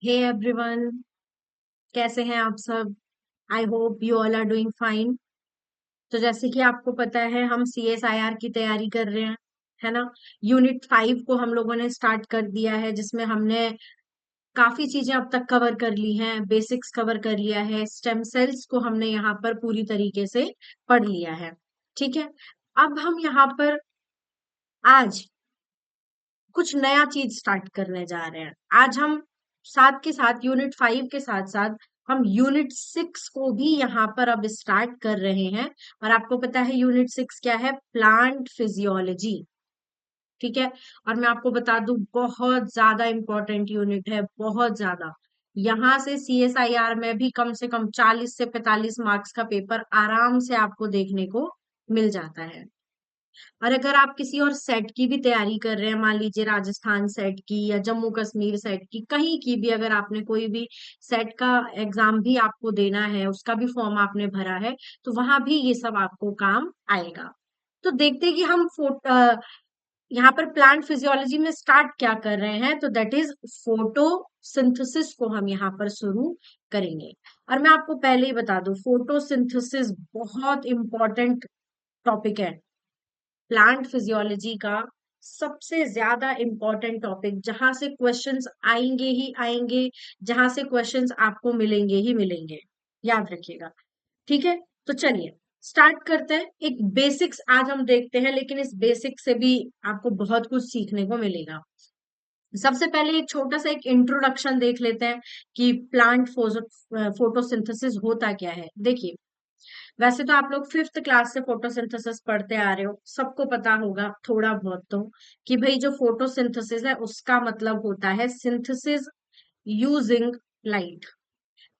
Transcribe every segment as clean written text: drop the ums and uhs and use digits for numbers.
Hey everyone, कैसे हैं आप सब। I hope you all are doing fine. तो जैसे कि आपको पता है हम CSIR की तैयारी कर रहे हैं, है ना। यूनिट 5 को हम लोगों ने स्टार्ट कर दिया है, जिसमें हमने काफी चीजें अब तक कवर कर ली हैं। बेसिक्स कवर कर लिया है, स्टेम सेल्स को हमने यहाँ पर पूरी तरीके से पढ़ लिया है। ठीक है। अब हम यहाँ पर आज कुछ नया चीज स्टार्ट करने जा रहे हैं। आज हम साथ के साथ यूनिट 5 के साथ साथ हम यूनिट 6 को भी यहाँ पर अब स्टार्ट कर रहे हैं। और आपको पता है यूनिट 6 क्या है? Plant physiology. ठीक है। और मैं आपको बता दूं, बहुत ज्यादा इंपॉर्टेंट यूनिट है, बहुत ज्यादा। यहाँ से CSIR में भी कम से कम 40 से 45 मार्क्स का पेपर आराम से आपको देखने को मिल जाता है। और अगर आप किसी और सेट की भी तैयारी कर रहे हैं, मान लीजिए राजस्थान सेट की या जम्मू कश्मीर सेट की, कहीं की भी अगर आपने कोई भी सेट का एग्जाम भी आपको देना है, उसका भी फॉर्म आपने भरा है, तो वहां भी ये सब आपको काम आएगा। तो देखते हैं कि हम यहाँ पर प्लांट फिजियोलॉजी में स्टार्ट क्या कर रहे हैं। तो दैट इज फोटोसिंथेसिस को हम यहाँ पर शुरू करेंगे। और मैं आपको पहले ही बता दूं, फोटोसिंथेसिस बहुत इंपॉर्टेंट टॉपिक है। प्लांट फिजियोलॉजी का सबसे ज्यादा इंपॉर्टेंट टॉपिक, जहां से क्वेश्चंस आएंगे ही आएंगे, जहां से क्वेश्चंस आपको मिलेंगे ही मिलेंगे, याद रखिएगा। ठीक है। तो चलिए स्टार्ट करते हैं। एक बेसिक्स आज हम देखते हैं, लेकिन इस बेसिक से भी आपको बहुत कुछ सीखने को मिलेगा। सबसे पहले एक छोटा सा एक इंट्रोडक्शन देख लेते हैं कि प्लांट फोटोसिंथेसिस होता क्या है। देखिए, वैसे तो आप लोग 5th क्लास से फोटोसिंथेसिस पढ़ते आ रहे हो, सबको पता होगा थोड़ा बहुत तो, कि भाई जो फोटोसिंथेसिस है उसका मतलब होता है सिंथेसिस यूजिंग लाइट।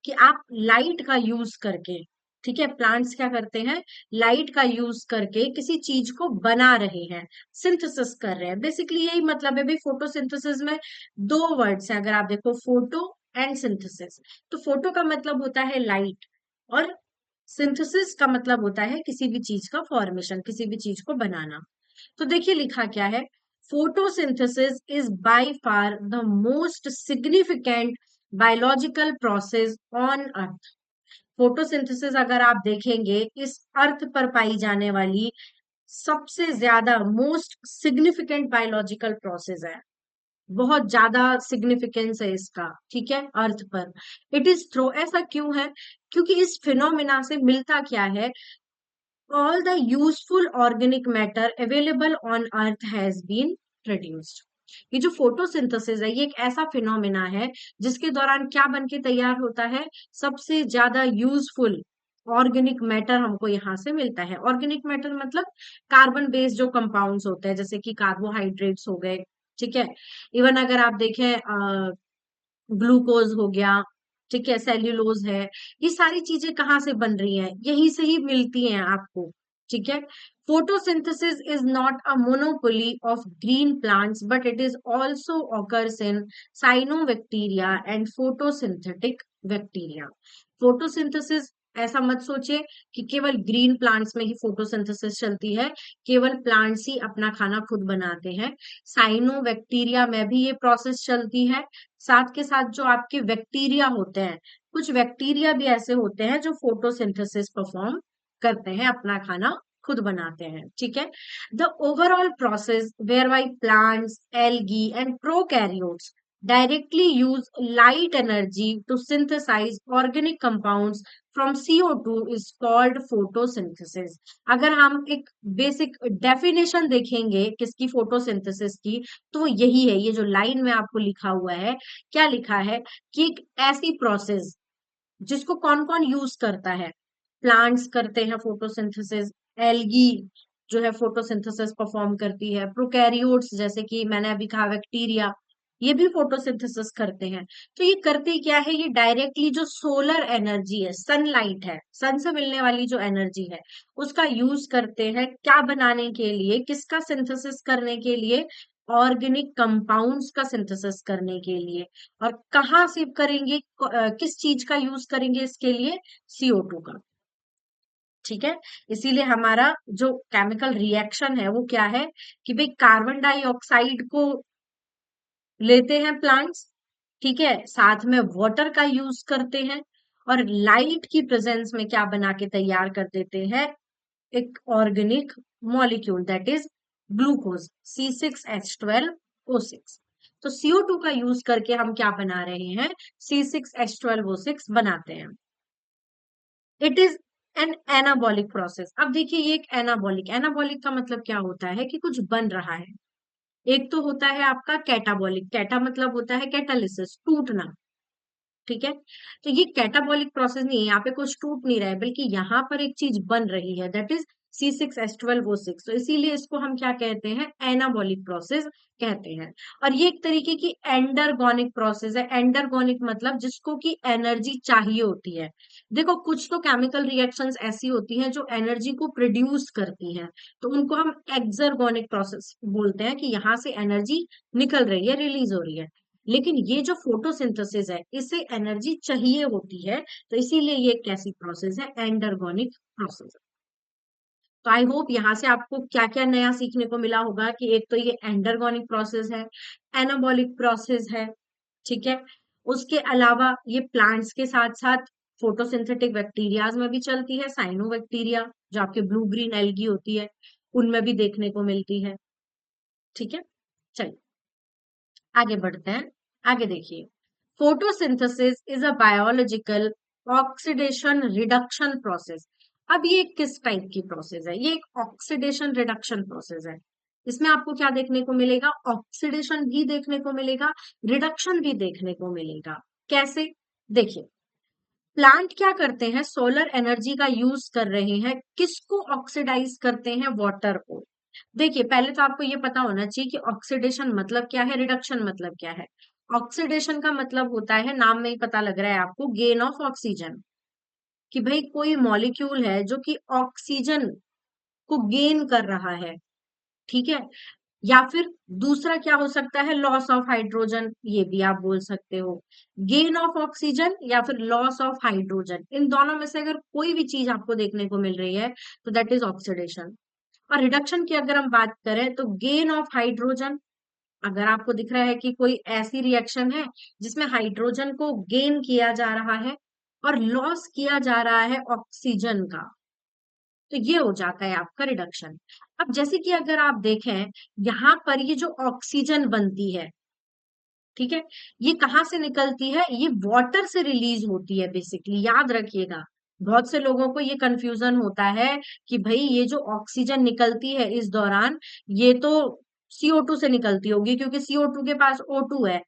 कि आप लाइट का यूज करके, ठीक है, प्लांट्स क्या करते हैं, लाइट का यूज करके किसी चीज को बना रहे हैं, सिंथेसिस कर रहे हैं। बेसिकली यही मतलब है भाई। फोटोसिंथेसिस में दो वर्ड्स हैं, अगर आप देखो, फोटो एंड सिंथेसिस। तो फोटो का मतलब होता है लाइट, और सिंथेसिस का मतलब होता है किसी भी चीज का फॉर्मेशन, किसी भी चीज को बनाना। तो देखिए लिखा क्या है, photosynthesis is by far the most significant biological process on earth. Photosynthesis अगर आप देखेंगे, इस अर्थ पर पाई जाने वाली सबसे ज्यादा मोस्ट सिग्निफिकेंट बायोलॉजिकल प्रोसेस है। बहुत ज्यादा सिग्निफिकेंस है इसका, ठीक है, अर्थ पर। इट इज थ्रो, ऐसा क्यों है? क्योंकि इस फिनोमिना से मिलता क्या है, all the useful organic matter available on earth has been produced। ये जो फोटोसिंथेसिस है, ये एक ऐसा फिनोमिना है जिसके दौरान क्या बन के तैयार होता है, सबसे ज्यादा यूजफुल ऑर्गेनिक मैटर हमको यहाँ से मिलता है। ऑर्गेनिक मैटर मतलब कार्बन बेस्ड जो कंपाउंड्स होते हैं, जैसे कि कार्बोहाइड्रेट्स हो गए, ठीक है। इवन अगर आप देखें, ग्लूकोज हो गया, ठीक है, सेल्यूलोज है, ये सारी चीजें कहाँ से बन रही हैं, यहीं से ही मिलती हैं आपको। ठीक है। Photosynthesis is not a monopoly of green plants, but it is also occurs in cyanobacteria and photosynthetic bacteria. Photosynthesis, ऐसा मत सोचिए कि केवल ग्रीन प्लांट्स में ही फोटोसिंथेसिस चलती है, केवल प्लांट्स ही अपना खाना खुद बनाते हैं। साइनोबैक्टीरिया में भी ये प्रोसेस चलती है। साथ के साथ जो आपके बैक्टीरिया होते हैं, कुछ बैक्टीरिया भी ऐसे होते हैं जो फोटोसिंथेसिस परफॉर्म करते हैं, अपना खाना खुद बनाते हैं। ठीक है। The overall process whereby plants, algae and prokaryotes directly use light energy to synthesize organic compounds from CO2 is called photosynthesis। अगर हम एक बेसिक डेफिनेशन देखेंगे किसकी, फोटोसिंथेसिस की, तो वो यही है। ये जो लाइन में आपको लिखा हुआ है, क्या लिखा है, कि एक ऐसी प्रोसेस जिसको कौन कौन यूज करता है, प्लांट्स करते हैं फोटोसिंथेसिस, एल्गी जो है फोटोसिंथेसिस परफॉर्म करती है, प्रोकैरियोट्स जैसे कि मैंने अभी कहा बैक्टीरिया, ये भी फोटोसिंथेसिस करते हैं। तो ये करते क्या है, ये डायरेक्टली जो सोलर एनर्जी है, सनलाइट है, सन से मिलने वाली जो एनर्जी है, उसका यूज करते हैं क्या बनाने के लिए, किसका सिंथेसिस करने के लिए, ऑर्गेनिक कंपाउंड्स का सिंथेसिस करने के लिए। और कहाँ से करेंगे, किस चीज का यूज करेंगे इसके लिए, CO2 का। ठीक है। इसीलिए हमारा जो केमिकल रिएक्शन है वो क्या है, कि भाई कार्बन डाइऑक्साइड को लेते हैं प्लांट्स, ठीक है, साथ में वाटर का यूज करते हैं और लाइट की प्रेजेंस में क्या बना के तैयार कर देते हैं, एक organic molecule, that is glucose, C6H12O6। तो CO2 का यूज करके हम क्या बना रहे हैं, C6H12O6 बनाते हैं। It is an anabolic process. अब देखिए ये एक एनाबॉलिक, एनाबॉलिक का मतलब क्या होता है कि कुछ बन रहा है। एक तो होता है आपका कैटाबॉलिक, कैटा मतलब होता है कैटालिसिस, टूटना। ठीक है, तो ये कैटाबॉलिक प्रोसेस नहीं है, यहाँ पे कुछ टूट नहीं रहा है, बल्कि यहाँ पर एक चीज बन रही है, दैट इज C6H12O6। तो इसीलिए इसको हम क्या कहते हैं, एनाबॉलिक प्रोसेस कहते हैं। और ये एक तरीके की एंडरगोनिक प्रोसेस है। एंडरगोनिक मतलब जिसको की एनर्जी चाहिए होती है। देखो कुछ तो केमिकल रिएक्शंस ऐसी होती हैं जो एनर्जी को प्रोड्यूस करती हैं, तो उनको हम एक्सर्गोनिक प्रोसेस बोलते हैं, कि यहाँ से एनर्जी निकल रही है, रिलीज हो रही है। लेकिन ये जो फोटोसिंथेसिस है, इसे एनर्जी चाहिए होती है, तो इसीलिए ये एक कैसी प्रोसेस है, एंडरगोनिक प्रोसेस। तो आई होप यहाँ से आपको क्या क्या नया सीखने को मिला होगा, कि एक तो ये एंडरगोनिक प्रोसेस है, एनाबॉलिक प्रोसेस है। ठीक है, उसके अलावा ये प्लांट्स के साथ साथ फोटोसिंथेटिक बैक्टीरियाज में भी चलती है, साइनो बैक्टीरिया जो आपके ब्लू ग्रीन एल्गी होती है, उनमें भी देखने को मिलती है। ठीक है, चलिए आगे बढ़ते हैं। आगे देखिए, photosynthesis is a biological oxidation reduction process. अब ये किस टाइप की प्रोसेस है, ये एक ऑक्सीडेशन रिडक्शन प्रोसेस है। इसमें आपको क्या देखने को मिलेगा, ऑक्सीडेशन भी देखने को मिलेगा, रिडक्शन भी देखने को मिलेगा। कैसे, देखिए प्लांट क्या करते हैं, सोलर एनर्जी का यूज कर रहे हैं, किसको ऑक्सीडाइज करते हैं, वाटर को। देखिए पहले तो आपको ये पता होना चाहिए कि ऑक्सीडेशन मतलब क्या है, रिडक्शन मतलब क्या है। ऑक्सीडेशन का मतलब होता है, नाम में ही पता लग रहा है आपको, गेन ऑफ ऑक्सीजन, कि भाई कोई मॉलिक्यूल है जो कि ऑक्सीजन को गेन कर रहा है। ठीक है, या फिर दूसरा क्या हो सकता है, लॉस ऑफ हाइड्रोजन, ये भी आप बोल सकते हो। गेन ऑफ ऑक्सीजन या फिर लॉस ऑफ हाइड्रोजन, इन दोनों में से अगर कोई भी चीज आपको देखने को मिल रही है, तो दैट इज ऑक्सीडेशन। और रिडक्शन की अगर हम बात करें, तो गेन ऑफ हाइड्रोजन, अगर आपको दिख रहा है कि कोई ऐसी रिएक्शन है जिसमें हाइड्रोजन को गेन किया जा रहा है और लॉस किया जा रहा है ऑक्सीजन का, तो ये हो जाता है आपका रिडक्शन। अब जैसे कि अगर आप देखें, यहाँ पर ये जो ऑक्सीजन बनती है, ठीक है, ये कहाँ से निकलती है, ये वाटर से रिलीज होती है बेसिकली, याद रखिएगा। बहुत से लोगों को ये कंफ्यूजन होता है कि भाई ये जो ऑक्सीजन निकलती है इस दौरान, ये तो CO2 से निकलती होगी, क्योंकि CO2 के पास O2 है,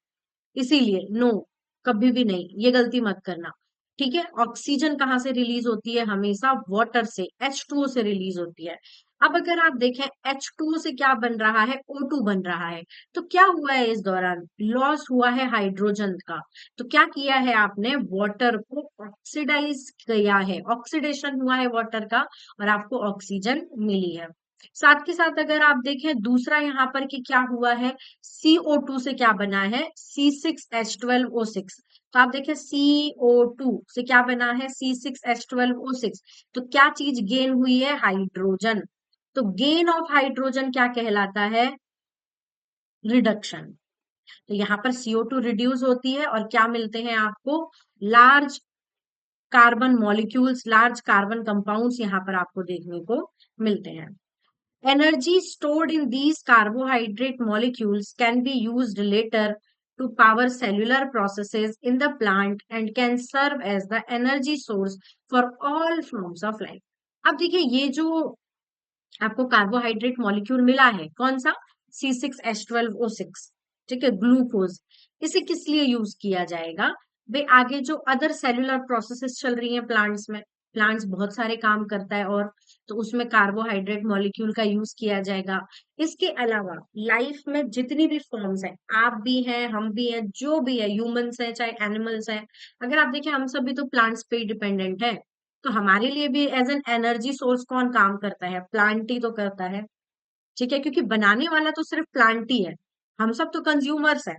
इसीलिए नो, कभी भी नहीं, ये गलती मत करना। ठीक है, ऑक्सीजन कहाँ से रिलीज होती है, हमेशा वाटर से, H2O से रिलीज होती है। अब अगर आप देखें, H2O से क्या बन रहा है, O2 बन रहा है। तो क्या हुआ है इस दौरान, लॉस हुआ है हाइड्रोजन का। तो क्या किया है आपने, वाटर को ऑक्सीडाइज किया है, ऑक्सीडेशन हुआ है वाटर का, और आपको ऑक्सीजन मिली है। साथ के साथ अगर आप देखें दूसरा यहाँ पर कि क्या हुआ है, CO2 से क्या बना है, C6H12O6। तो आप देखें CO2 से क्या बना है, C6H12O6। तो क्या चीज गेन हुई है, हाइड्रोजन। तो गेन ऑफ हाइड्रोजन क्या कहलाता है, रिडक्शन। तो यहाँ पर CO2 रिड्यूस होती है और क्या मिलते हैं आपको, large carbon molecules, large carbon compounds यहाँ पर आपको देखने को मिलते हैं। Energy stored in these carbohydrate molecules can be used later to power cellular processes in the plant and can serve as the energy source for all forms of life. अब देखिए ये जो आपको कार्बोहाइड्रेट मॉलिक्यूल मिला है, कौन सा, C6H12O6, ठीक है, ग्लूकोज, इसे किस लिए यूज किया जाएगा, वे आगे जो अदर सेलुलर प्रोसेसेस चल रही हैं प्लांट्स में, प्लांट्स बहुत सारे काम करता है, और तो उसमें कार्बोहाइड्रेट मॉलिक्यूल का यूज किया जाएगा। इसके अलावा लाइफ में जितनी भी फॉर्म्स हैं, आप भी हैं, हम भी हैं, जो भी है, ह्यूमंस हैं चाहे एनिमल्स हैं, अगर आप देखें हम सब भी तो प्लांट्स पे ही डिपेंडेंट है। तो हमारे लिए भी एज एन एनर्जी सोर्स कौन काम करता है, प्लांट ही तो करता है। ठीक है, क्योंकि बनाने वाला तो सिर्फ प्लांट ही है, हम सब तो कंज्यूमर्स हैं।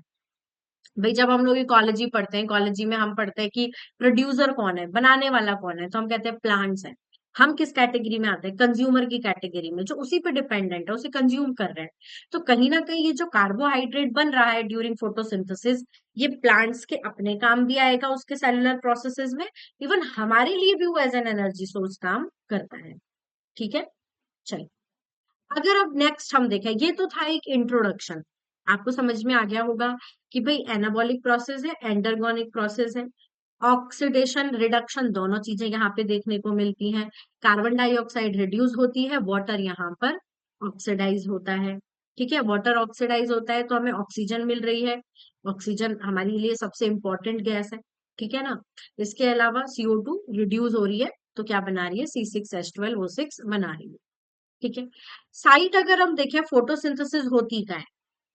भाई जब हम लोग इकोलॉजी पढ़ते हैं, इकोलॉजी में हम पढ़ते हैं कि प्रोड्यूसर कौन है, बनाने वाला कौन है, तो हम कहते हैं प्लांट्स है। हम किस कैटेगरी में आते हैं? कंज्यूमर की कैटेगरी में, जो उसी पे डिपेंडेंट है, उसे कंज्यूम कर रहे हैं। तो कहीं ना कहीं ये जो कार्बोहाइड्रेट बन रहा है ड्यूरिंग फोटोसिंथेसिस, ये प्लांट्स के अपने काम भी आएगा उसके सेलुलर प्रोसेसेस में, इवन हमारे लिए भी वो एज एन एनर्जी सोर्स काम करता है। ठीक है, चलिए अगर अब नेक्स्ट हम देखें, ये तो था एक इंट्रोडक्शन, आपको समझ में आ गया होगा कि भाई एनाबॉलिक प्रोसेस है, एंडरगोनिक प्रोसेस है, ऑक्सीडेशन रिडक्शन दोनों चीजें यहाँ पे देखने को मिलती हैं। कार्बन डाइऑक्साइड रिड्यूस होती है, वाटर यहाँ पर ऑक्सीडाइज होता है। ठीक है, वाटर ऑक्सीडाइज होता है तो हमें ऑक्सीजन मिल रही है, ऑक्सीजन हमारे लिए सबसे इंपॉर्टेंट गैस है। ठीक है ना, इसके अलावा CO2 रिड्यूस हो रही है, तो क्या बना रही है? C6H12O6 बना रही है। ठीक है, साइट अगर हम देखें फोटोसिंथेसिस होती का है,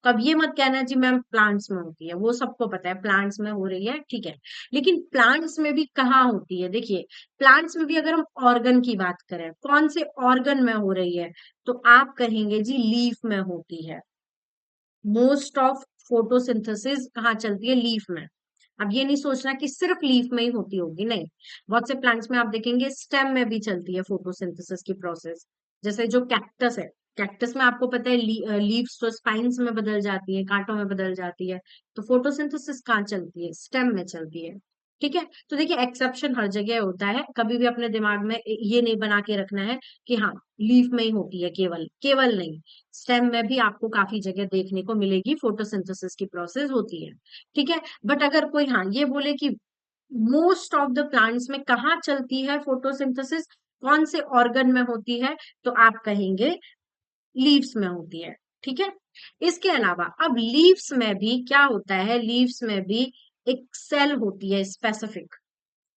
तो अब ये मत कहना जी मैम प्लांट्स में होती है, वो सबको पता है प्लांट्स में हो रही है, ठीक है, लेकिन प्लांट्स में भी कहाँ होती है? देखिए, प्लांट्स में भी अगर हम ऑर्गन की बात करें, कौन से ऑर्गन में हो रही है, तो आप कहेंगे जी लीफ में होती है। मोस्ट ऑफ फोटोसिंथेसिस कहाँ चलती है? लीफ में। अब ये नहीं सोचना कि सिर्फ लीफ में ही होती होगी, नहीं, बहुत से प्लांट्स में आप देखेंगे स्टेम में भी चलती है फोटोसिंथेसिस की प्रोसेस। जैसे जो कैक्टस है, कैक्टस में आपको पता है लीव्स तो स्पाइन्स में बदल जाती है, कांटों में बदल जाती है, तो फोटोसिंथेसिस कहाँ चलती है? स्टेम में चलती है। ठीक है, तो देखिए एक्सेप्शन हर जगह होता है, कभी भी अपने दिमाग में ये नहीं बना के रखना है कि हाँ लीफ में ही होती है, केवल केवल नहीं, स्टेम में भी आपको काफी जगह देखने को मिलेगी फोटोसिंथेसिस की प्रोसेस होती है। ठीक है, बट अगर कोई हाँ ये बोले कि मोस्ट ऑफ द प्लांट्स में कहाँ चलती है फोटोसिंथेसिस, कौन से ऑर्गन में होती है, तो आप कहेंगे लीव्स में होती है। ठीक है, इसके अलावा अब लीव्स में भी क्या होता है? लीव्स में भी एक सेल होती है स्पेसिफिक,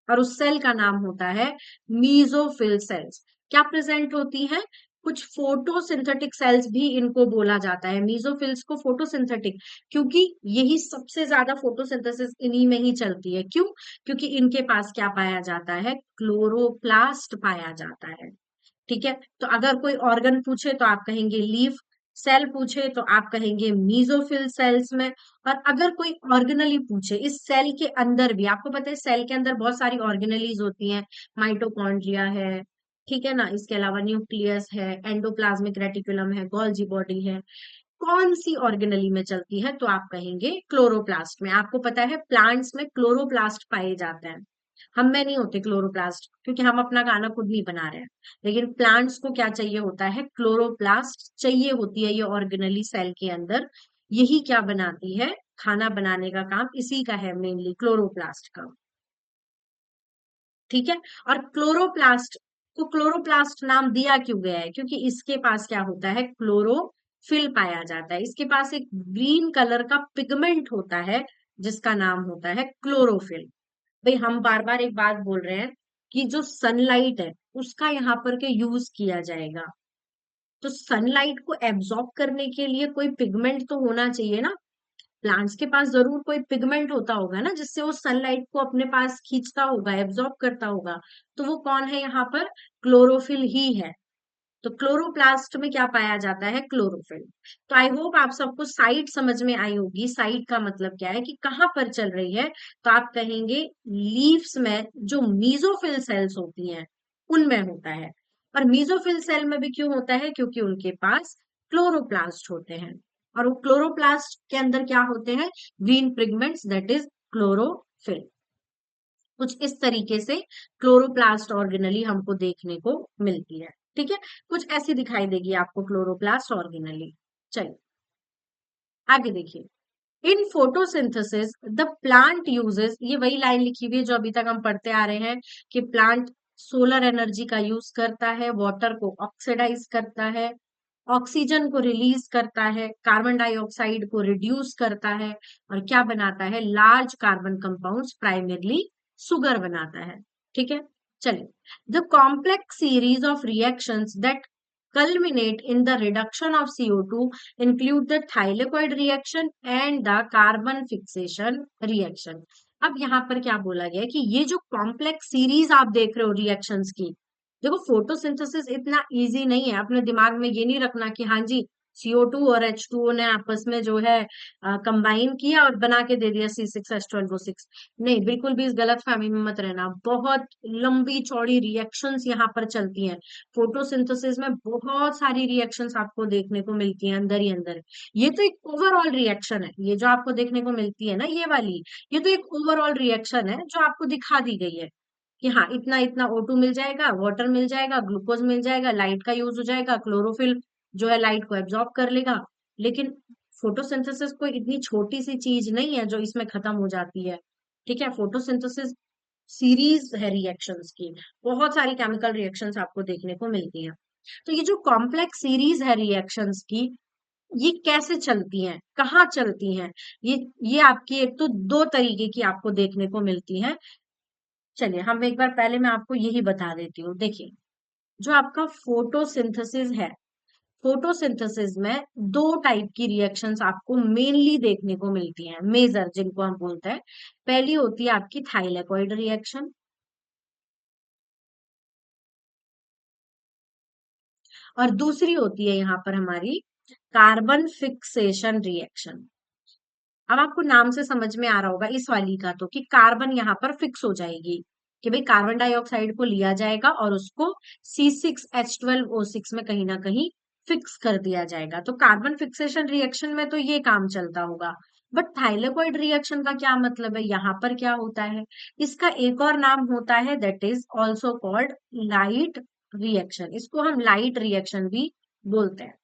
और उस सेल का नाम होता है मीजोफिल सेल्स। क्या प्रेजेंट होती है? कुछ फोटोसिंथेटिक सेल्स भी इनको बोला जाता है, मीजोफिल्स को फोटोसिंथेटिक, क्योंकि यही सबसे ज्यादा फोटोसिंथेसिस इन्हीं में ही चलती है। क्यों? क्योंकि इनके पास क्या पाया जाता है? क्लोरोप्लास्ट पाया जाता है। ठीक है, तो अगर कोई ऑर्गन पूछे तो आप कहेंगे लीफ, सेल पूछे तो आप कहेंगे मीजोफिल सेल्स में। और अगर कोई ऑर्गेनली पूछे इस सेल के अंदर भी, आपको पता है सेल के अंदर बहुत सारी ऑर्गेनलीज होती हैं, माइटोकॉन्ड्रिया है, ठीक है ना, इसके अलावा न्यूक्लियस है, एंडोप्लाज्मिक रेटिकुलम है, गोल्जी बॉडी है, कौन सी ऑर्गेनली में चलती है? तो आप कहेंगे क्लोरोप्लास्ट में। आपको पता है प्लांट्स में क्लोरोप्लास्ट पाए जाते हैं, हम में नहीं होते क्लोरोप्लास्ट, क्योंकि हम अपना खाना खुद नहीं बना रहे हैं, लेकिन प्लांट्स को क्या चाहिए होता है? क्लोरोप्लास्ट चाहिए होती है ये ऑर्गेनली सेल के अंदर। यही क्या बनाती है? खाना बनाने का काम इसी का है, मेनली क्लोरोप्लास्ट का। ठीक है, और क्लोरोप्लास्ट को क्लोरोप्लास्ट नाम दिया क्यों गया है? क्योंकि इसके पास क्या होता है? क्लोरोफिल पाया जाता है, इसके पास एक ग्रीन कलर का पिगमेंट होता है जिसका नाम होता है क्लोरोफिल। भाई हम बार बार एक बात बोल रहे हैं कि जो सनलाइट है उसका यहाँ पर के यूज किया जाएगा, तो सनलाइट को एब्जॉर्ब करने के लिए कोई पिगमेंट तो होना चाहिए ना। प्लांट्स के पास जरूर कोई पिगमेंट होता होगा ना, जिससे वो सनलाइट को अपने पास खींचता होगा, एब्जॉर्ब करता होगा, तो वो कौन है यहाँ पर? क्लोरोफिल ही है। तो क्लोरोप्लास्ट में क्या पाया जाता है? क्लोरोफिल। तो आई होप आप सबको साइट समझ में आई होगी। साइट का मतलब क्या है कि कहाँ पर चल रही है, तो आप कहेंगे लीव्स में जो मीजोफिल सेल्स होती हैं उनमें होता है। और मीजोफिल सेल में भी क्यों होता है? क्योंकि उनके पास क्लोरोप्लास्ट होते हैं, और वो क्लोरोप्लास्ट के अंदर क्या होते हैं? Green pigments, that is chlorophyll. कुछ इस तरीके से क्लोरोप्लास्ट ऑर्गेनली हमको देखने को मिलती है। ठीक है, कुछ ऐसी दिखाई देगी आपको क्लोरोप्लास्ट ऑर्गेनली। चलिए आगे देखिए, in photosynthesis the plant uses, ये वही लाइन लिखी हुई है जो अभी तक हम पढ़ते आ रहे हैं कि प्लांट सोलर एनर्जी का यूज करता है, वाटर को ऑक्सीडाइज करता है, ऑक्सीजन को रिलीज करता है, कार्बन डाइऑक्साइड को रिड्यूस करता है, और क्या बनाता है? Large carbon compounds, primarily sugar बनाता है। ठीक है, चलिए, the complex series of reactions that culminate in the reduction of CO2 include the thylakoid reaction and the carbon fixation reaction। अब यहाँ पर क्या बोला गया है कि ये जो कॉम्प्लेक्स सीरीज आप देख रहे हो रिएक्शंस की, देखो फोटोसिंथेसिस इतना इजी नहीं है, अपने दिमाग में ये नहीं रखना कि हाँ जी CO2 और H2O ने आपस में जो है कंबाइन किया और बना के दे दिया C6H12O6। नहीं, बिल्कुल भी इस गलत फहमी में मत रहना। बहुत लंबी चौड़ी रिएक्शंस यहाँ पर चलती हैं। फोटोसिंथेसिस में बहुत सारी रिएक्शंस आपको देखने को मिलती हैं अंदर ही अंदर। ये तो एक ओवरऑल रिएक्शन है, ये जो आपको देखने को मिलती है ना ये वाली, ये तो एक ओवरऑल रिएक्शन है जो आपको दिखा दी गई है कि हाँ इतना इतना O2 मिल जाएगा, वाटर मिल जाएगा, ग्लूकोज मिल जाएगा, लाइट का यूज हो जाएगा, क्लोरोफिल जो है लाइट को एब्जॉर्ब कर लेगा। लेकिन फोटोसिंथेसिस कोई इतनी छोटी सी चीज नहीं है जो इसमें खत्म हो जाती है। ठीक है, फोटोसिंथेसिस सीरीज है रिएक्शंस की, बहुत सारी केमिकल रिएक्शंस आपको देखने को मिलती हैं। तो ये जो कॉम्प्लेक्स सीरीज है रिएक्शंस की, ये कैसे चलती हैं, कहाँ चलती हैं, ये आपकी एक तो दो तरीके की आपको देखने को मिलती हैं। चलिए हम एक बार पहले मैं आपको यही बता देती हूँ। देखिए, जो आपका फोटोसिंथेसिस है, फोटोसिंथेसिस में दो टाइप की रिएक्शंस आपको मेनली देखने को मिलती हैं, मेजर जिनको हम बोलते हैं। पहली होती है आपकी थाइलेकॉइड रिएक्शन, और दूसरी होती है यहाँ पर हमारी कार्बन फिक्सेशन रिएक्शन। अब आपको नाम से समझ में आ रहा होगा इस वाली का तो कि कार्बन यहाँ पर फिक्स हो जाएगी, कि भाई कार्बन डाइऑक्साइड को लिया जाएगा और उसको C6H12O6 में कहीं ना कहीं फिक्स कर दिया जाएगा। तो कार्बन फिक्सेशन रिएक्शन में तो ये काम चलता होगा। बट थाइलेकॉइड रिएक्शन का क्या मतलब है, यहाँ पर क्या होता है? इसका एक और नाम होता है, that is also called light reaction. इसको हम लाइट रिएक्शन भी बोलते हैं।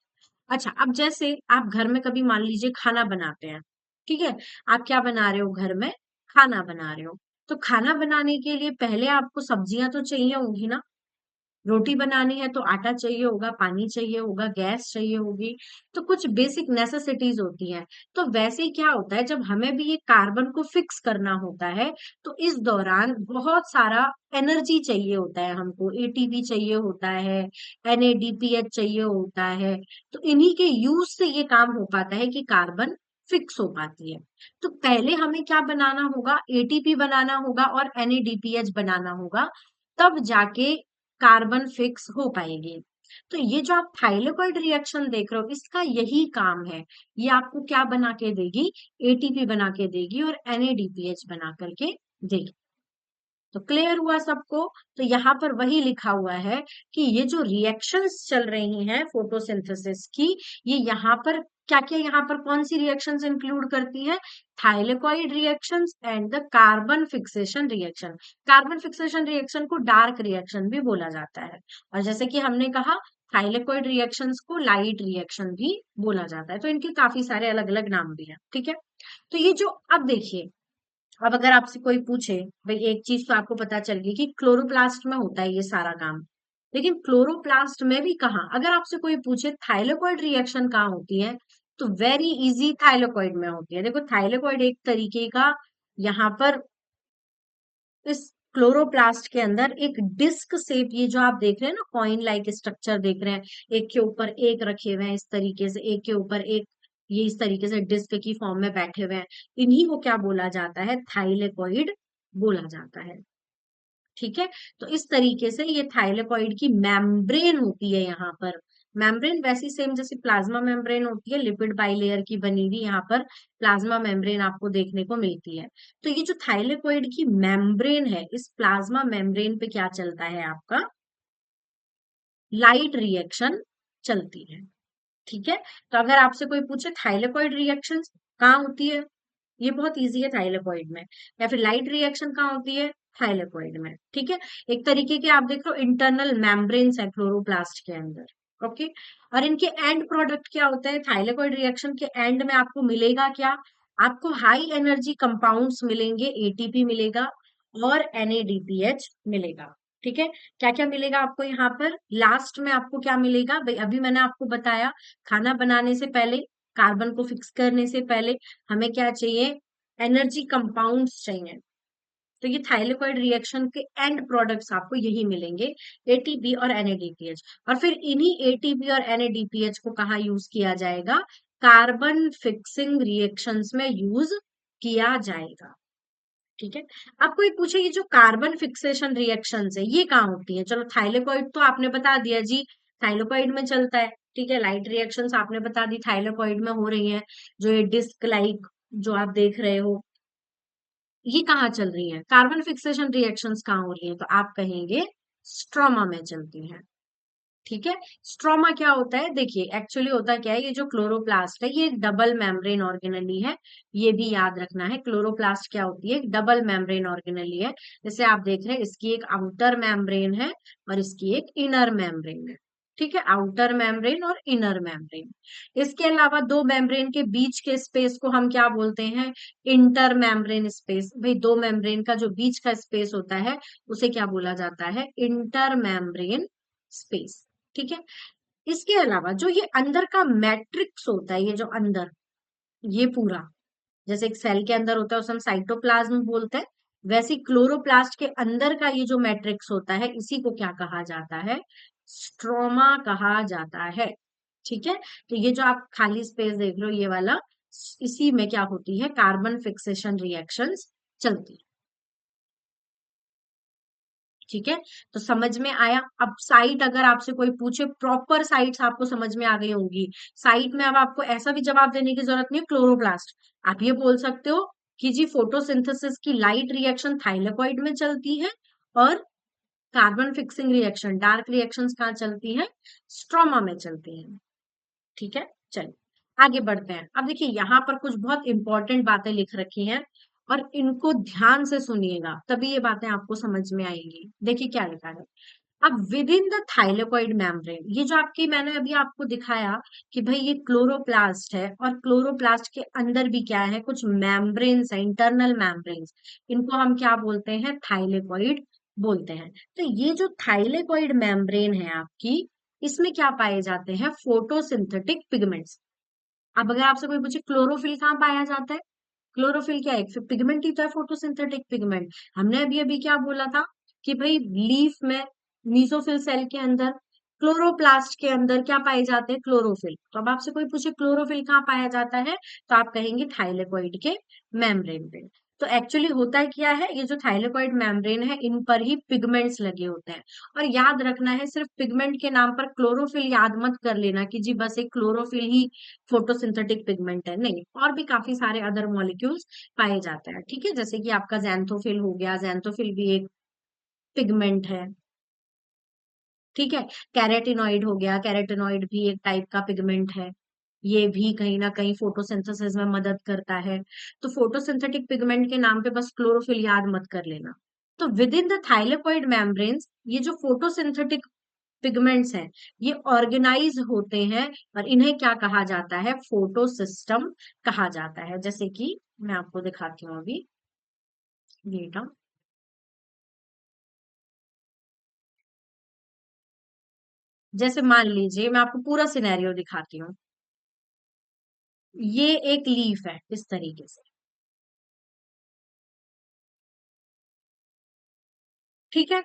अच्छा, अब जैसे आप घर में कभी मान लीजिए खाना बनाते हैं, ठीक है, आप क्या बना रहे हो घर में, खाना बना रहे हो। तो खाना बनाने के लिए पहले आपको सब्जियां तो चाहिए होंगी ना, रोटी बनानी है तो आटा चाहिए होगा, पानी चाहिए होगा, गैस चाहिए होगी। तो कुछ बेसिक नेसेसिटीज होती हैं। तो वैसे ही क्या होता है, जब हमें भी ये कार्बन को फिक्स करना होता है, तो इस दौरान बहुत सारा एनर्जी चाहिए होता है हमको, ATP चाहिए होता है, NADPH चाहिए होता है। तो इन्हीं के यूज से ये काम हो पाता है कि कार्बन फिक्स हो पाती है। तो पहले हमें क्या बनाना होगा, ATP बनाना होगा और NADPH बनाना होगा, तब जाके कार्बन फिक्स हो पाएगी। तो ये जो आप थाइलेकॉइड रिएक्शन देख रहे हो, इसका यही काम है। ये आपको क्या बना के देगी, ATP बना के देगी और NADPH बना करके देगी। तो क्लियर हुआ सबको? तो यहाँ पर वही लिखा हुआ है कि ये जो रिएक्शंस चल रही हैं फोटोसिंथेसिस की, ये यहाँ पर क्या क्या, यहाँ पर कौन सी रिएक्शंस इंक्लूड करती है, thylakoid reactions and the carbon fixation reaction. Carbon fixation reaction को डार्क रिएक्शन भी बोला जाता है, और जैसे कि हमने कहा थाइलेकॉइड रिएक्शंस को लाइट रिएक्शन भी बोला जाता है। तो इनके काफी सारे अलग अलग नाम भी हैं। ठीक है, तो ये जो, अब देखिए, अब अगर आपसे कोई पूछे, भाई एक चीज तो आपको पता चल गई कि क्लोरोप्लास्ट में होता है ये सारा काम, लेकिन क्लोरोप्लास्ट में भी कहाँ, अगर आपसे कोई पूछे थाइलेकॉइड रिएक्शन कहाँ होती है, तो वेरी इजी थाइलेकॉइड में होती है। देखो थाइलेकॉइड एक तरीके का, यहाँ पर इस क्लोरोप्लास्ट के अंदर एक डिस्क शेप, ये जो आप देख रहे हैं ना कॉइन लाइक स्ट्रक्चर देख रहे हैं, एक के ऊपर एक रखे हुए हैं इस तरीके से, एक के ऊपर एक, ये इस तरीके से डिस्क की फॉर्म में बैठे हुए हैं, इन्हीं को क्या बोला जाता है, थाइलेकॉइड बोला जाता है। ठीक है, तो इस तरीके से ये थाइलेकॉइड की मेम्ब्रेन होती है यहाँ पर। मेम्ब्रेन वैसी सेम जैसे प्लाज्मा मेम्ब्रेन होती है, लिपिड बाइलेयर की बनी हुई, यहाँ पर प्लाज्मा मेम्ब्रेन आपको देखने को मिलती है। तो ये जो थाइलेकॉइड की मेम्ब्रेन है, इस प्लाज्मा मेम्ब्रेन पे क्या चलता है आपका, लाइट रिएक्शन चलती है। ठीक है, तो अगर आपसे कोई पूछे थाइलेकॉइड रिएक्शन कहाँ होती है, ये बहुत इजी है थाइलेकॉइड में, या फिर लाइट रिएक्शन कहाँ होती है, थाइलेकॉइड में। ठीक है, एक तरीके के आप देख लो इंटरनल मेम्ब्रेन्स है क्लोरोप्लास्ट के अंदर। ओके, और इनके एंड प्रोडक्ट क्या होता है, थाइलेकॉइड रिएक्शन के एंड में आपको मिलेगा क्या, आपको हाई एनर्जी कंपाउंड्स मिलेंगे, ATP मिलेगा और NADPH मिलेगा। ठीक है, क्या क्या मिलेगा आपको यहाँ पर, लास्ट में आपको क्या मिलेगा भाई, अभी मैंने आपको बताया खाना बनाने से पहले, कार्बन को फिक्स करने से पहले हमें क्या चाहिए, एनर्जी कंपाउंड्स चाहिए। तो ये थाइलेकॉइड रिएक्शन के एंड प्रोडक्ट्स आपको यही मिलेंगे, ATP और NADPH। और फिर इन्हीं ATP और NADPH को कहाँ यूज किया जाएगा, कार्बन फिक्सिंग रिएक्शंस में यूज किया जाएगा। ठीक है, अब कोई पूछे ये जो कार्बन फिक्सेशन रिएक्शंस है ये कहाँ होती है, चलो थाइलेकॉइड तो आपने बता दिया जी, थाइलेकॉइड में चलता है। ठीक है, लाइट रिएक्शंस आपने बता दी थाइलेकॉइड में हो रही हैं, जो ये डिस्क लाइक जो आप देख रहे हो, ये कहाँ चल रही है? कार्बन फिक्सेशन रिएक्शंस कहाँ हो रही है? तो आप कहेंगे स्ट्रोमा में चलती हैं। ठीक है, स्ट्रोमा क्या होता है? देखिए एक्चुअली होता क्या है, ये जो क्लोरोप्लास्ट है ये डबल मेम्ब्रेन ऑर्गेनली है। ये भी याद रखना है, क्लोरोप्लास्ट क्या होती है? डबल मेम्ब्रेन ऑर्गेनली है। जैसे आप देख रहे हैं, इसकी एक आउटर मेम्ब्रेन है और इसकी एक इनर मेम्ब्रेन है। ठीक है, आउटर मेम्ब्रेन और इनर मेम्ब्रेन। इसके अलावा दो मेम्ब्रेन के बीच के स्पेस को हम क्या बोलते हैं? Inter membrane space. भाई दो मेम्ब्रेन का जो बीच का स्पेस होता है उसे क्या बोला जाता है? Inter membrane space. ठीक है, इसके अलावा जो ये अंदर का मैट्रिक्स होता है, ये जो अंदर ये पूरा, जैसे एक सेल के अंदर होता है उसे हम साइटोप्लाज्म बोलते हैं, वैसे क्लोरोप्लास्ट के अंदर का ये जो मैट्रिक्स होता है इसी को क्या कहा जाता है? स्ट्रोमा कहा जाता है। ठीक है, तो ये जो आप खाली स्पेस देख रहे हो ये वाला, इसी में क्या होती है? कार्बन फिक्सेशन रिएक्शंस चलती है। ठीक है, तो समझ में आया? अब साइट अगर आपसे कोई पूछे, प्रॉपर साइट्स आपको समझ में आ गई होंगी। साइट में अब आपको ऐसा भी जवाब देने की जरूरत नहीं है, क्लोरोप्लास्ट। आप ये बोल सकते हो कि जी फोटोसिंथेसिस की लाइट रिएक्शन थाइलेकॉइड में चलती है और carbon fixing reaction dark reactions कहाँ चलती है? स्ट्रोमा में चलती है। ठीक है, चलिए आगे बढ़ते हैं। अब देखिए यहाँ पर कुछ बहुत इंपॉर्टेंट बातें लिख रखी हैं और इनको ध्यान से सुनिएगा, तभी ये बातें आपको समझ में आएंगी। देखिए क्या लिखा है। अब with in the thylakoid membrane, ये जो आपकी मैंने अभी आपको दिखाया कि भाई ये क्लोरोप्लास्ट है और क्लोरोप्लास्ट के अंदर भी क्या है? कुछ मेम्ब्रेन्स है, इंटरनल मेम्ब्रेन्स। इनको हम क्या बोलते हैं? थाइलेकॉइड बोलते हैं। तो ये जो थाइलेकॉइड मेम्ब्रेन है आपकी, इसमें क्या पाए जाते हैं? Photosynthetic pigments. अब अगर आपसे कोई पूछे क्लोरोफिल कहाँ पाया जाता है? क्लोरोफिल क्या है? पिगमेंट ही तो है, फोटोसिंथेटिक पिगमेंट। हमने अभी अभी क्या बोला था कि भाई लीफ में, मीसोफिल सेल के अंदर, क्लोरोप्लास्ट के अंदर क्या पाए जाते हैं? क्लोरोफिल। तो अब आपसे कोई पूछे क्लोरोफिल कहाँ पाया जाता है, तो आप कहेंगे थाइलेकॉइड के मेम्ब्रेन पे। तो एक्चुअली होता है क्या है, ये जो थाइलेकॉइड मेम्ब्रेन है इन पर ही पिगमेंट्स लगे होते हैं। और याद रखना है, सिर्फ पिगमेंट के नाम पर क्लोरोफिल याद मत कर लेना कि जी बस एक क्लोरोफिल ही फोटोसिंथेटिक पिगमेंट है, नहीं, और भी काफी सारे अदर मॉलिक्यूल्स पाए जाते हैं। ठीक है, जैसे कि आपका ज़ैंथोफिल हो गया, ज़ैंथोफिल भी एक पिगमेंट है। ठीक है, कैरेटिनॉइड हो गया, कैरेटिनॉइड भी एक टाइप का पिगमेंट है। ये भी कहीं ना कहीं फोटोसिंथेसिस में मदद करता है। तो फोटोसिंथेटिक पिगमेंट के नाम पे बस क्लोरोफिल याद मत कर लेना। तो with in the thylakoid membranes ये जो फोटोसिंथेटिक पिगमेंट्स हैं ये ऑर्गेनाइज होते हैं और इन्हें क्या कहा जाता है? फोटोसिस्टम कहा जाता है। जैसे कि मैं आपको दिखाती हूँ अभी, बेटा, जैसे मान लीजिए मैं आपको पूरा सिनेरियो दिखाती हूँ। ये एक लीफ है इस तरीके से। ठीक है,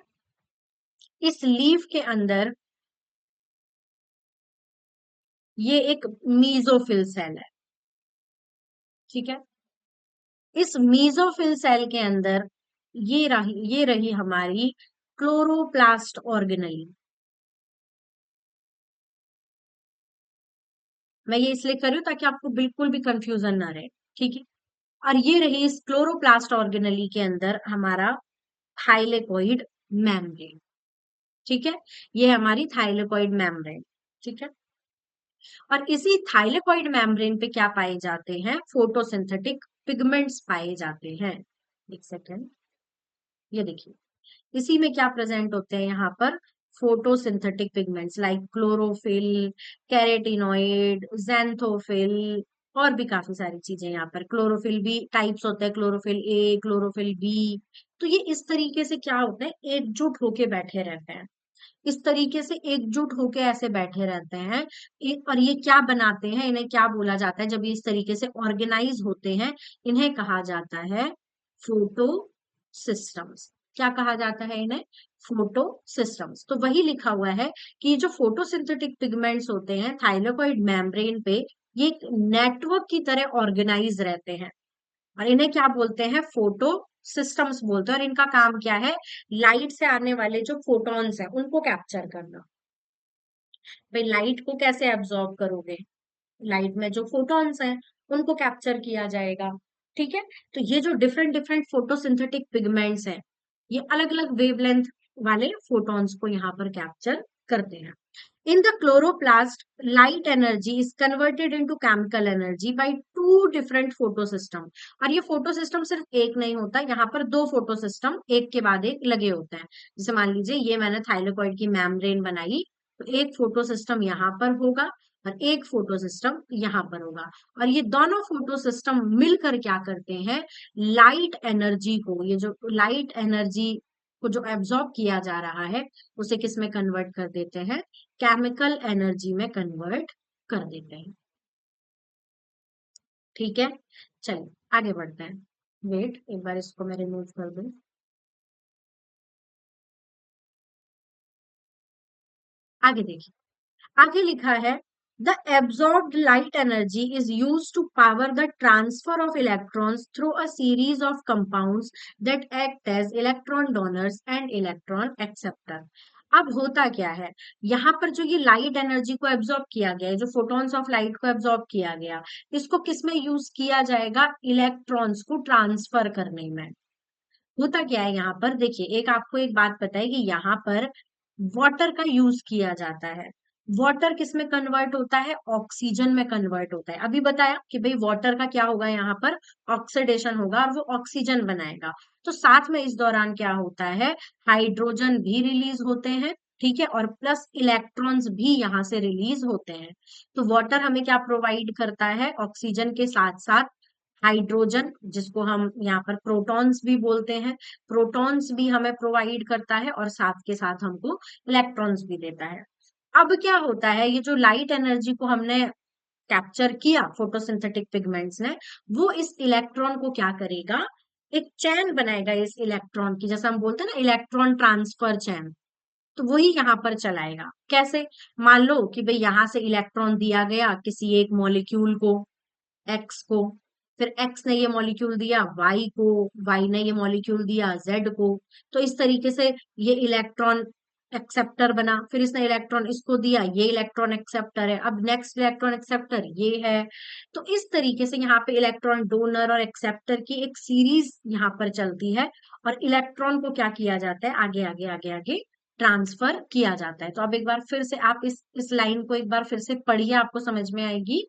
इस लीफ के अंदर ये एक मीजोफिल सेल है। ठीक है, इस मीजोफिल सेल के अंदर ये रही हमारी क्लोरोप्लास्ट ऑर्गेनली। मैं ये इसलिए कर रही हूँ ताकि आपको बिल्कुल भी कंफ्यूजन ना रहे। ठीक है, और ये रही इस क्लोरोप्लास्ट ऑर्गेनली के अंदर हमारा थाइलेकॉइड मेम्ब्रेन। ठीक है, ये हमारी थाइलेकॉइड मेम्ब्रेन। ठीक है, और इसी थाइलेकॉइड मेम्ब्रेन पे क्या पाए जाते हैं? फोटोसिंथेटिक पिगमेंट्स पाए जाते हैं। एक सेकेंड, ये देखिए, इसी में क्या प्रेजेंट होते हैं यहाँ पर? Photosynthetic pigments like chlorophyll, carotenoid, xanthophyll, और भी काफी सारी चीजें यहाँ पर। क्लोरोफिल भी टाइप्स होते हैं, क्लोरोफिल ए, क्लोरोफिल बी। तो ये इस तरीके से क्या होते हैं? एकजुट होके बैठे रहते हैं। इस तरीके से एकजुट होके ऐसे बैठे रहते हैं। और ये क्या बनाते हैं? इन्हें क्या बोला जाता है जब ये इस तरीके से ऑर्गेनाइज होते हैं? इन्हें कहा जाता है फोटो सिस्टम्स। क्या कहा जाता है इन्हें? Photo systems. तो वही लिखा हुआ है कि जो फोटोसिंथेटिक पिगमेंट्स होते हैं थाइलेकॉइड मेम्ब्रेन पे, ये एक नेटवर्क की तरह ऑर्गेनाइज रहते हैं और इन्हें क्या बोलते हैं? फोटो सिस्टम्स बोलते हैं। और इनका काम क्या है? लाइट से आने वाले जो फोटॉन्स हैं उनको कैप्चर करना। भाई लाइट को कैसे एब्जॉर्ब करोगे, लाइट में जो फोटॉन्स हैं उनको कैप्चर किया जाएगा। ठीक है, तो ये जो डिफरेंट डिफरेंट फोटोसिंथेटिक पिगमेंट्स हैं, ये अलग अलग वेवलेंथ वाले फोटॉन्स को यहाँ पर कैप्चर करते हैं। In the chloroplast, light energy is converted into chemical energy by two different photosystem। और ये फोटोसिस्टम सिर्फ एक नहीं होता, यहाँ पर दो फोटोसिस्टम एक के बाद एक लगे होते हैं। जैसे मान लीजिए ये मैंने थाइलेकॉइड की मेम्ब्रेन बनाई, तो एक फोटोसिस्टम यहाँ पर होगा और एक फोटोसिस्टम यहाँ पर होगा, और ये दोनों फोटोसिस्टम मिलकर क्या करते हैं, लाइट एनर्जी को, ये जो लाइट एनर्जी को जो एब्जॉर्ब किया जा रहा है उसे किस में कन्वर्ट कर देते हैं, केमिकल एनर्जी में कन्वर्ट कर देते हैं। ठीक है, चलिए आगे बढ़ते हैं। वेट, एक बार इसको मैं रिमूव कर दूं। आगे देखिए, आगे लिखा है the absorbed light energy is use to power the transfer of electrons through a series of compounds that act as electron donors and electron acceptor. अब होता क्या है, यहाँ पर जो ये लाइट एनर्जी को एब्जॉर्ब किया गया है, जो फोटॉन्स ऑफ लाइट को एब्जॉर्ब किया गया, इसको किसमें यूज किया जाएगा, इलेक्ट्रॉन्स को ट्रांसफर करने में। होता क्या है यहाँ पर, देखिए एक आपको एक बात पता है कि यहाँ पर वाटर का यूज किया जाता है। वाटर किस में कन्वर्ट होता है, ऑक्सीजन में कन्वर्ट होता है। अभी बताया कि भाई वाटर का क्या होगा, यहाँ पर ऑक्सीडेशन होगा और वो ऑक्सीजन बनाएगा। तो साथ में इस दौरान क्या होता है, हाइड्रोजन भी रिलीज होते हैं, ठीक है, और प्लस इलेक्ट्रॉन्स भी यहाँ से रिलीज होते हैं। तो वाटर हमें क्या प्रोवाइड करता है, ऑक्सीजन के साथ साथ हाइड्रोजन, जिसको हम यहाँ पर प्रोटॉन्स भी बोलते हैं, प्रोटॉन्स भी हमें प्रोवाइड करता है और साथ के साथ हमको इलेक्ट्रॉन्स भी देता है। अब क्या होता है, ये जो लाइट एनर्जी को हमने कैप्चर किया फोटोसिंथेटिक पिगमेंट्स ने, वो इस इलेक्ट्रॉन को क्या करेगा, एक चैन बनाएगा इस इलेक्ट्रॉन की, जैसे हम बोलते हैं ना इलेक्ट्रॉन ट्रांसफर चैन, तो वही यहाँ पर चलाएगा। कैसे, मान लो कि भाई यहाँ से इलेक्ट्रॉन दिया गया किसी एक मॉलिक्यूल को, एक्स को, फिर एक्स ने ये मॉलिक्यूल दिया वाई को, वाई ने ये मॉलिक्यूल दिया जेड को। तो इस तरीके से ये इलेक्ट्रॉन एक्सेप्टर बना, फिर इसने इलेक्ट्रॉन इसको दिया, ये इलेक्ट्रॉन एक्सेप्टर है, अब नेक्स्ट इलेक्ट्रॉन एक्सेप्टर ये है। तो इस तरीके से यहाँ पे इलेक्ट्रॉन डोनर और एक्सेप्टर की एक सीरीज यहाँ पर चलती है, और इलेक्ट्रॉन को क्या किया जाता है, आगे आगे आगे आगे ट्रांसफर किया जाता है। तो अब एक बार फिर से आप इस लाइन को एक बार फिर से पढ़िए, आपको समझ में आएगी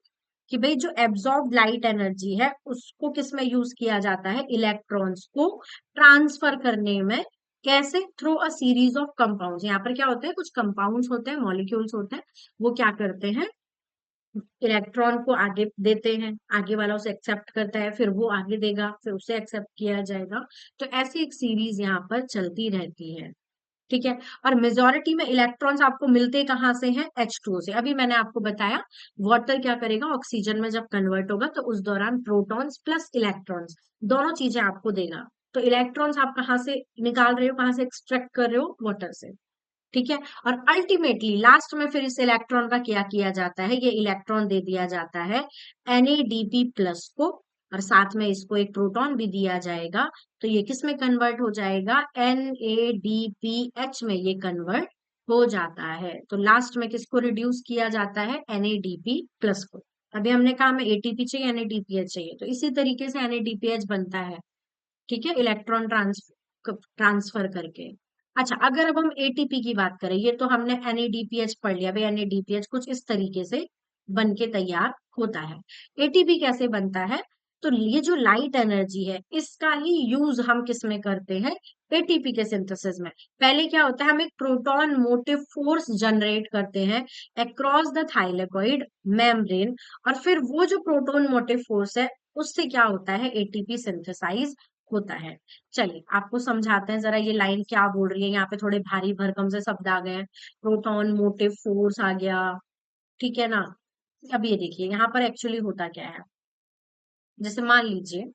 कि भाई जो एब्जॉर्ब लाइट एनर्जी है उसको किस में यूज किया जाता है, इलेक्ट्रॉन्स को ट्रांसफर करने में। कैसे, through a series of compounds. यहाँ पर क्या होते हैं, कुछ कंपाउंड्स होते हैं, मॉलिक्यूल्स होते हैं, वो क्या करते हैं, इलेक्ट्रॉन को आगे देते हैं, आगे वाला उसे एक्सेप्ट करता है, फिर वो आगे देगा, फिर उसे एक्सेप्ट किया जाएगा। तो ऐसी एक सीरीज यहाँ पर चलती रहती है। ठीक है, और मेजोरिटी में इलेक्ट्रॉन्स आपको मिलते कहाँ से हैं, H2O से। अभी मैंने आपको बताया वाटर क्या करेगा, ऑक्सीजन में जब कन्वर्ट होगा तो उस दौरान प्रोटॉन्स प्लस इलेक्ट्रॉन्स दोनों चीजें आपको देगा। तो इलेक्ट्रॉन्स आप कहाँ से निकाल रहे हो, कहाँ से एक्सट्रैक्ट कर रहे हो, वाटर से। ठीक है, और अल्टीमेटली लास्ट में फिर इस इलेक्ट्रॉन का क्या किया जाता है, ये इलेक्ट्रॉन दे दिया जाता है NADP प्लस को, और साथ में इसको एक प्रोटॉन भी दिया जाएगा। तो ये किस में कन्वर्ट हो जाएगा, NADPH में ये कन्वर्ट हो जाता है। तो लास्ट में किसको रिड्यूस किया जाता है, NADP प्लस को। अभी हमने कहा हमें ATP चाहिए, NADPH चाहिए, तो इसी तरीके से NADPH बनता है। ठीक है, इलेक्ट्रॉन ट्रांसफर करके। अच्छा, अगर अब हम एटीपी की बात करें, ये तो हमने NADPH पढ़ लिया भाई, NADPH कुछ इस तरीके से बन के तैयार होता है। एटीपी कैसे बनता है, तो ये जो लाइट एनर्जी है इसका ही यूज हम किस में करते हैं, एटीपी के सिंथेसिस में। पहले क्या होता है, हम एक प्रोटॉन मोटिव फोर्स जनरेट करते हैं अक्रॉस द थाइलेकॉइड मेम्ब्रेन, और फिर वो जो प्रोटॉन मोटिव फोर्स है उससे क्या होता है, एटीपी सिंथेसाइज होता है। चलिए आपको समझाते हैं जरा ये लाइन क्या बोल रही है। यहाँ पे थोड़े भारी भरकम से शब्द आ गए हैं, प्रोटॉन मोटिव फोर्स आ गया, ठीक है ना। अब ये देखिए यहाँ पर एक्चुअली होता क्या है, जैसे मान लीजिए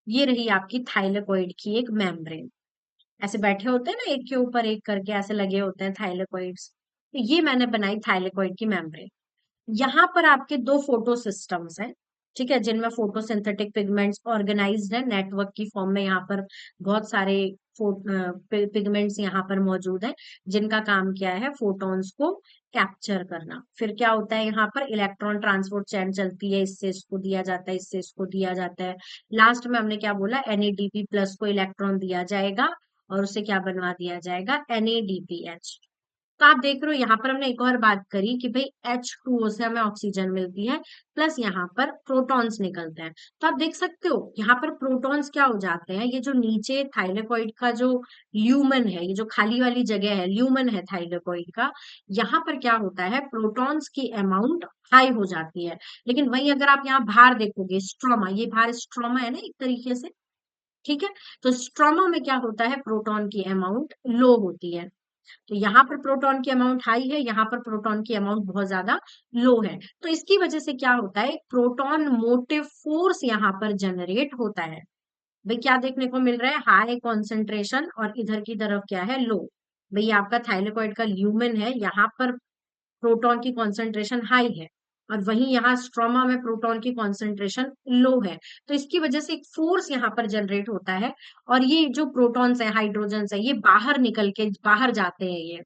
ये रही आपकी थाइलेकॉइड की एक मेम्ब्रेन, ऐसे बैठे होते हैं ना एक के ऊपर एक करके ऐसे लगे होते हैं थाइलेकॉइड्स। तो ये मैंने बनाई थाइलेकॉइड की मेम्ब्रेन। यहाँ पर आपके दो फोटो सिस्टम्स हैं, ठीक है, जिनमें फोटोसिंथेटिक पिगमेंट्स ऑर्गेनाइज्ड है नेटवर्क की फॉर्म में। यहाँ पर बहुत सारे पिगमेंट्स यहाँ पर मौजूद हैं, जिनका काम क्या है, फोटॉन्स को कैप्चर करना। फिर क्या होता है, यहाँ पर इलेक्ट्रॉन ट्रांसपोर्ट चैन चलती है, इससे इसको दिया जाता है, इससे इसको दिया जाता है। लास्ट में हमने क्या बोला, NADP प्लस को इलेक्ट्रॉन दिया जाएगा और उसे क्या बनवा दिया जाएगा, NADPH। तो आप देख रहे हो यहाँ पर हमने एक और बात करी कि भाई H2O से हमें ऑक्सीजन मिलती है, प्लस यहाँ पर प्रोटॉन्स निकलते हैं। तो आप देख सकते हो यहाँ पर प्रोटॉन्स क्या हो जाते हैं, ये जो नीचे थाइलेकोइड का जो ल्यूमन है, ये जो खाली वाली जगह है, ल्यूमन है थाइलेकोइड का, यहाँ पर क्या होता है, प्रोटॉन्स की अमाउंट हाई हो जाती है। लेकिन वही अगर आप यहाँ बाहर देखोगे, स्ट्रोमा, ये बाहर स्ट्रोमा है ना एक तरीके से, ठीक है, तो स्ट्रोमा में क्या होता है, प्रोटॉन की अमाउंट लो होती है। तो यहाँ पर प्रोटॉन की अमाउंट हाई है, यहाँ पर प्रोटॉन की अमाउंट बहुत ज्यादा लो है। तो इसकी वजह से क्या होता है, प्रोटॉन मोटिव फोर्स यहाँ पर जनरेट होता है। भाई क्या देखने को मिल रहा है, हाई कॉन्सेंट्रेशन और इधर की तरफ क्या है, लो। भाई आपका थाइलेकोइड का ल्यूमेन है, यहाँ पर प्रोटॉन की कॉन्सेंट्रेशन हाई है, और वहीं यहाँ स्ट्रोमा में प्रोटॉन की कॉन्सेंट्रेशन लो है। तो इसकी वजह से एक फोर्स यहाँ पर जनरेट होता है, और ये जो प्रोटॉन्स है, हाइड्रोजन्स है, ये बाहर निकल के बाहर जाते हैं ये।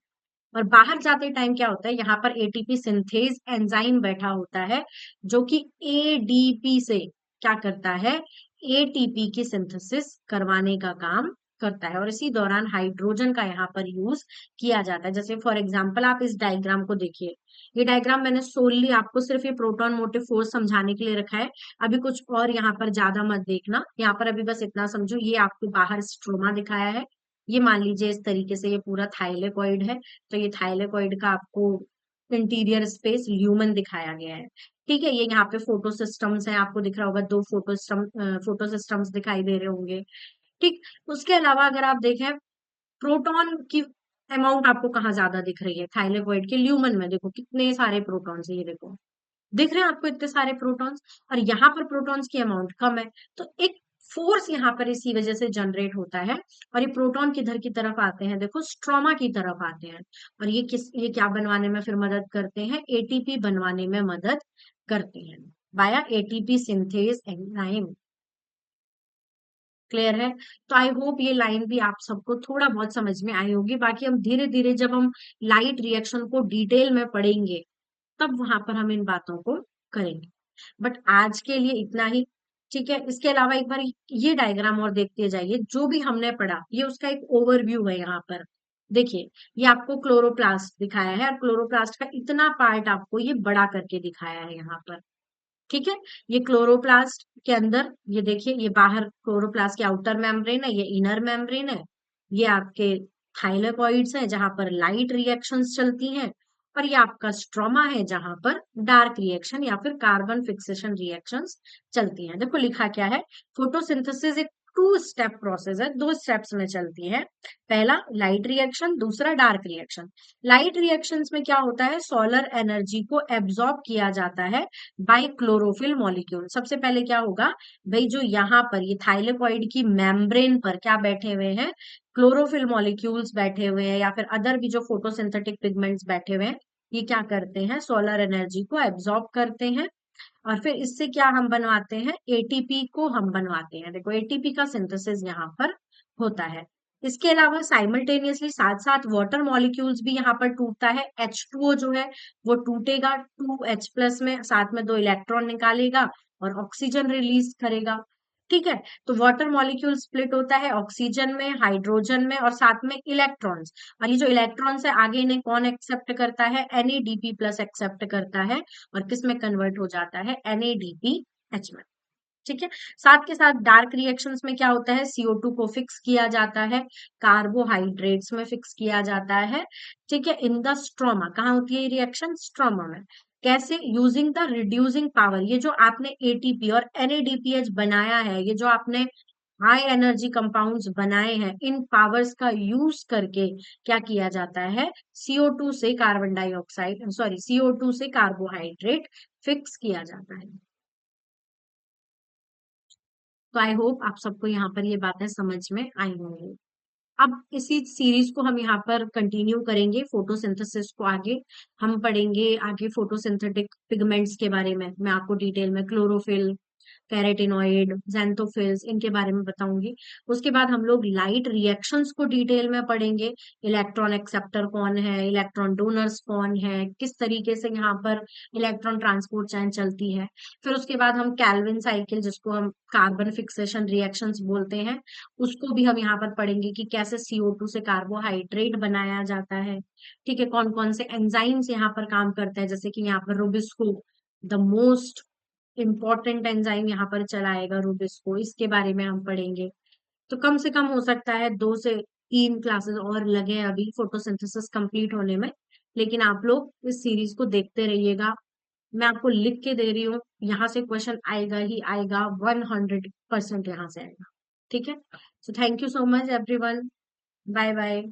और बाहर जाते टाइम क्या होता है, यहाँ पर एटीपी सिंथेज एंजाइम बैठा होता है, जो कि एडीपी से क्या करता है, एटीपी की सिंथेसिस करवाने का काम करता है। और इसी दौरान हाइड्रोजन का यहाँ पर यूज किया जाता है। जैसे फॉर एग्जांपल आप इस डायग्राम को देखिए, ये डायग्राम मैंने सोलली आपको सिर्फ ये प्रोटॉन मोटिव फोर्स समझाने के लिए रखा है। अभी कुछ और यहाँ पर ज्यादा मत देखना, यहाँ पर अभी बस इतना समझो, ये आपको बाहर स्ट्रोमा दिखाया है, ये मान लीजिए इस तरीके से ये पूरा थाइलेकोइड है, तो ये थाइलेकोइड का आपको इंटीरियर स्पेस ल्यूमन दिखाया गया है। ठीक है, ये यहाँ पे फोटो सिस्टम्स हैं, आपको दिख रहा होगा, दो फोटो सिस्टम्स दिखाई दे रहे होंगे। ठीक, उसके अलावा अगर आप देखें, प्रोटॉन की अमाउंट आपको कहाँ ज्यादा दिख रही है, थाइलेकोइड के ल्यूमन में देखो कितने सारे प्रोटॉन्स है, ये देखो दिख रहे हैं आपको इतने सारे प्रोटॉन्स, और यहाँ पर प्रोटॉन्स की अमाउंट कम है। तो एक फोर्स यहाँ पर इसी वजह से जनरेट होता है, और ये प्रोटॉन किधर की तरफ आते हैं, देखो स्ट्रोमा की तरफ आते हैं। और ये क्या बनवाने में फिर मदद करते हैं, एटीपी बनवाने में मदद करते हैं, बाया एटीपी सिंथेज एंजाइम। क्लियर है? तो आई होप ये लाइन भी आप सबको थोड़ा बहुत समझ में आई होगी। बाकी हम धीरे धीरे जब हम लाइट रिएक्शन को डिटेल में पढ़ेंगे, तब वहां पर हम इन बातों को करेंगे। बट आज के लिए इतना ही, ठीक है। इसके अलावा एक बार ये डायग्राम और देखते जाइए, जो भी हमने पढ़ा ये उसका एक ओवरव्यू है। यहाँ पर देखिए, ये आपको क्लोरोप्लास्ट दिखाया है, और क्लोरोप्लास्ट का इतना पार्ट आपको ये बड़ा करके दिखाया है यहाँ पर। ठीक है, ये क्लोरोप्लास्ट के अंदर, ये देखिए, ये बाहर क्लोरोप्लास्ट के आउटर मेम्ब्रेन है, ये इनर मेम्ब्रेन है। ये आपके थाइलेकॉइड्स हैं जहां पर लाइट रिएक्शंस चलती हैं, और ये आपका स्ट्रोमा है जहां पर डार्क रिएक्शन या फिर कार्बन फिक्सेशन रिएक्शंस चलती हैं। देखो लिखा क्या है, फोटोसिंथेसिस एक टू स्टेप प्रोसेस है, दो स्टेप्स में चलती है। पहला लाइट रिएक्शन, दूसरा डार्क रिएक्शन। लाइट रिएक्शंस में क्या होता है, सोलर एनर्जी को एब्जॉर्ब किया जाता है बाय क्लोरोफिल मॉलिक्यूल। सबसे पहले क्या होगा, भाई जो यहाँ पर ये थाइलेकॉइड की मेम्ब्रेन पर क्या बैठे हुए हैं, क्लोरोफिल मॉलिक्यूल्स बैठे हुए हैं, या फिर अदर भी जो फोटोसिंथेटिक पिगमेंट्स बैठे हुए हैं, ये क्या करते हैं, सोलर एनर्जी को एब्जॉर्ब करते हैं, और फिर इससे क्या हम बनवाते हैं, एटीपी को हम बनवाते हैं। देखो एटीपी का सिंथेसिस यहाँ पर होता है। इसके अलावा साइमल्टेनियसली साथ साथ वाटर मॉलिक्यूल्स भी यहाँ पर टूटता है। H2O जो है वो टूटेगा, 2H प्लस में, साथ में दो इलेक्ट्रॉन निकालेगा और ऑक्सीजन रिलीज करेगा। ठीक है, तो वाटर मॉलिक्यूल स्प्लिट होता है ऑक्सीजन में, हाइड्रोजन में, और साथ में इलेक्ट्रॉन्स। और ये जो इलेक्ट्रॉन्स है आगे इन्हें कौन एक्सेप्ट करता है, NADP प्लस एक्सेप्ट करता है, और किस में कन्वर्ट हो जाता है, NADPH में। ठीक है, साथ के साथ डार्क रिएक्शंस में क्या होता है, CO2 को फिक्स किया जाता है, कार्बोहाइड्रेट्स में फिक्स किया जाता है। ठीक है, इन द स्ट्रोमा, कहाँ होती है ये रिएक्शन, स्ट्रोमा में। कैसे, यूजिंग द रिड्यूसिंग पावर, ये जो आपने एटीपी और NADPH बनाया है, ये जो आपने हाई एनर्जी कंपाउंड्स बनाए हैं, इन पावर्स का यूज करके क्या किया जाता है, CO2 से कार्बन डाइऑक्साइड, सॉरी CO2 से कार्बोहाइड्रेट फिक्स किया जाता है। तो आई होप आप सबको यहाँ पर ये बातें समझ में आई होंगी। अब इसी सीरीज को हम यहाँ पर कंटिन्यू करेंगे, फोटोसिंथेसिस को आगे हम पढ़ेंगे, आगे फोटोसिंथेटिक पिगमेंट्स के बारे में मैं आपको डिटेल में क्लोरोफिल, कैरेटिनॉइड, ज़ैंथोफिल्स इनके बारे में बताऊंगी। उसके बाद हम लोग लाइट रिएक्शंस को डिटेल में पढ़ेंगे, इलेक्ट्रॉन एक्सेप्टर कौन है, इलेक्ट्रॉन डोनर्स कौन है, किस तरीके से यहाँ पर इलेक्ट्रॉन ट्रांसपोर्ट चैन चलती है। फिर उसके बाद हम कैल्विन साइकिल, जिसको हम कार्बन फिक्सेशन रिएक्शंस बोलते हैं, उसको भी हम यहाँ पर पढ़ेंगे कि कैसे CO2 से कार्बोहाइड्रेट बनाया जाता है। ठीक है, कौन कौन से एंजाइम्स यहाँ पर काम करते हैं, जैसे कि यहाँ पर Rubisco the most important enzyme यहाँ पर चलाएगा रुबिस्को, इसके बारे में हम पढ़ेंगे। तो कम से कम हो सकता है 2 से 3 क्लासेस और लगे अभी फोटोसिंथेसिस कंप्लीट होने में, लेकिन आप लोग इस सीरीज को देखते रहिएगा। मैं आपको लिख के दे रही हूँ, यहाँ से क्वेश्चन आएगा ही आएगा, 100% यहाँ से आएगा। ठीक है, so thank you so much everyone, bye bye.